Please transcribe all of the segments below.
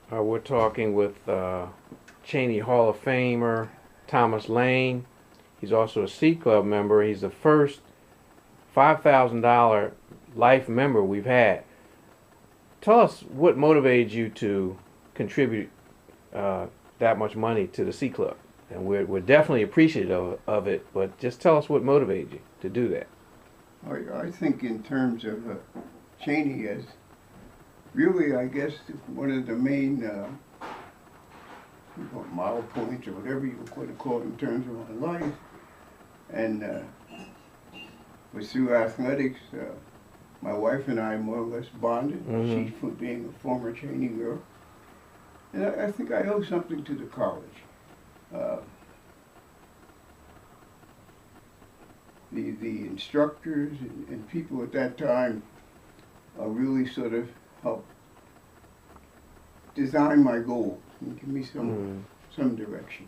We're talking with Cheyney Hall of Famer Thomas Lane. He's also a C Club member. He's the first $5,000 life member we've had. Tell us what motivated you to contribute that much money to the C Club. And we're definitely appreciative of it, but just tell us what motivated you to do that. I think in terms of Cheyney as really, I guess, one of the main model points or whatever you want to call it in terms of my life. And was through athletics. My wife and I more or less bonded. She for being a former Cheyney girl. And I think I owe something to the college. The instructors and people at that time really sort of helped design my goals and give me some direction.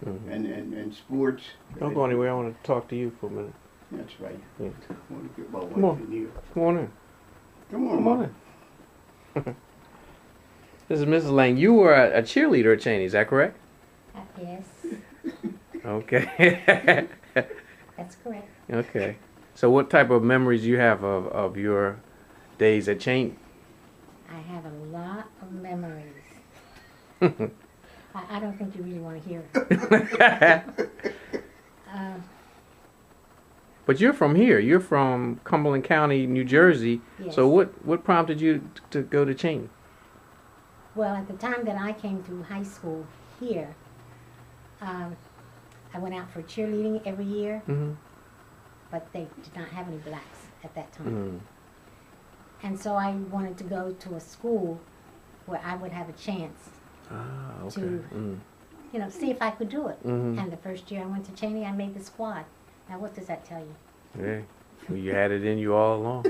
And sports. Don't go anywhere. I want to talk to you for a minute. That's right. Yeah. I want to get my Come wife on. in here. Come on in. Come on, Come Mom. on in. This is Mrs. Lane. You were a cheerleader at Cheyney, is that correct? Yes, Okay. that's correct. Okay. So what type of memories do you have of your days at Cheyney? I have a lot of memories. I don't think you really want to hear it. But you're from here. You're from Cumberland County, New Jersey. Yes. So what prompted you to go to Cheyney? Well, at the time that I came through high school here, I went out for cheerleading every year, but they did not have any blacks at that time. And so I wanted to go to a school where I would have a chance to, see if I could do it. And the first year I went to Cheyney, I made the squad. Now, what does that tell you? Yeah. Well, you had it in you all along.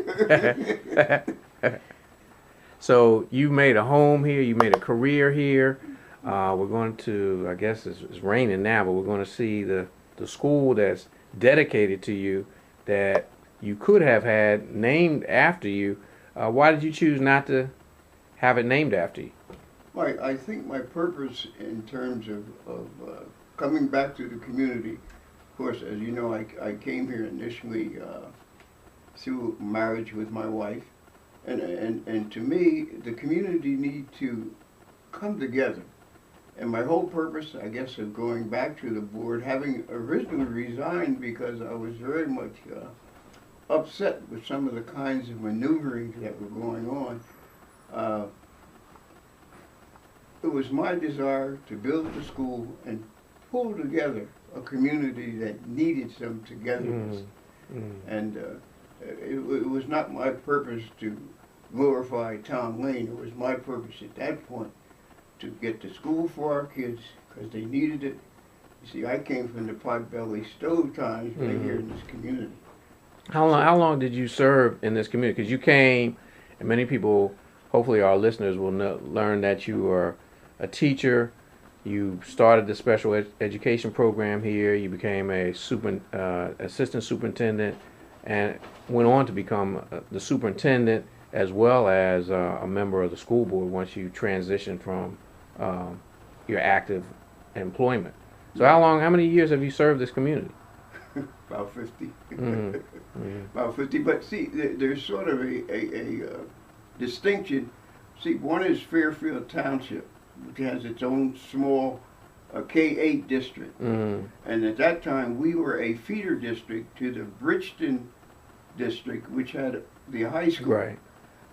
So you made a home here. You made a career here. We're going to, I guess it's raining now, but we're going to see the school that's dedicated to you that you could have had named after you. Why did you choose not to have it named after you? Well, I think my purpose in terms of coming back to the community, of course, as you know, I came here initially through marriage with my wife. And to me, the community need to come together. And my whole purpose, I guess, of going back to the board, having originally resigned because I was very much upset with some of the kinds of maneuvering that were going on. It was my desire to build the school and pull together a community that needed some togetherness. And it was not my purpose to glorify Tom Lane. It was my purpose at that point to get to school for our kids because they needed it. You see, I came from the potbelly stove times right here in this community. How long did you serve in this community? Because you came, and many people, hopefully our listeners will learn that you are a teacher. You started the special education program here. You became a assistant superintendent and went on to become the superintendent as well as a member of the school board once you transitioned from your active employment. So how many years have you served this community? About 50. About 50. But see, there's sort of a distinction. See, one is Fairfield Township, which has its own small K-8 district. And at that time, we were a feeder district to the Bridgeton district, which had the high school. Right.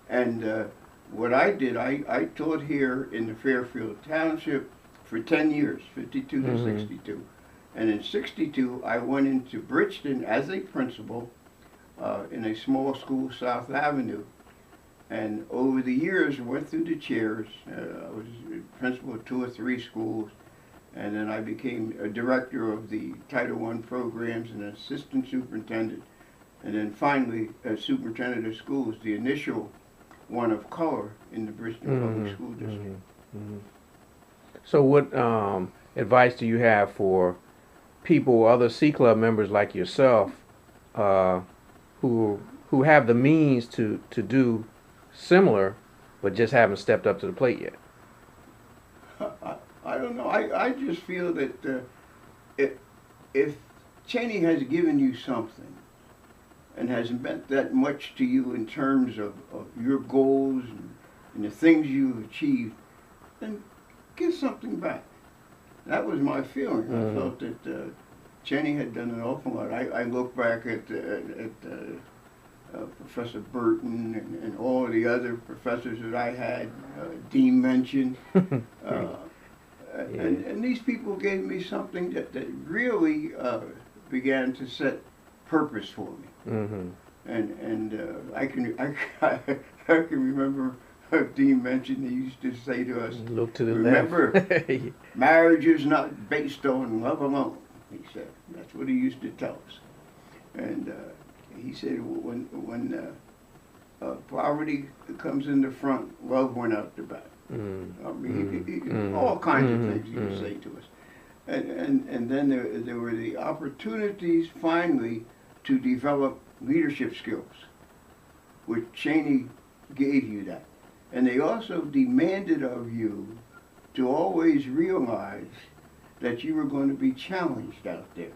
And what I did, I taught here in the Fairfield Township for 10 years, 52 to 62. And in 62, I went into Bridgeton as a principal in a small school, South Avenue. And over the years, went through the chairs. I was principal of 2 or 3 schools. And then I became a director of the Title I programs and an assistant superintendent. And then finally, as superintendent of schools, the initial one of color in the Bridgeton Public School District. So what advice do you have for people, other C Club members like yourself, who have the means to do similar, but just haven't stepped up to the plate yet? I don't know. I just feel that if Cheyney has given you something and has meant that much to you in terms of your goals and the things you've achieved, then give something back. That was my feeling. I felt that Cheyney had done an awful lot. I look back at Professor Burton and all of the other professors that I had, Dean mentioned, and these people gave me something that really began to set purpose for me. And I can remember Dean mentioned, he used to say to us, look to the remember, left. marriage is not based on love alone, he said. That's what he used to tell us. And he said when poverty comes in the front, love went out the back. I mean, all kinds of things he would say to us. And then there were the opportunities finally to develop leadership skills, which Cheyney gave you that. And they also demanded of you to always realize that you were going to be challenged out there.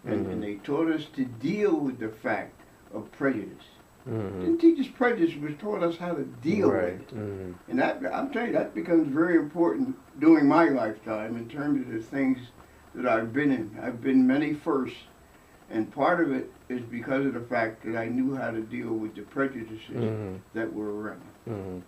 And they taught us to deal with the fact of prejudice. Didn't teach us prejudice, but taught us how to deal with it. And that, I'm telling you, that becomes very important during my lifetime in terms of the things that I've been in. I've been many firsts, and part of it is because of the fact that I knew how to deal with the prejudices that were around.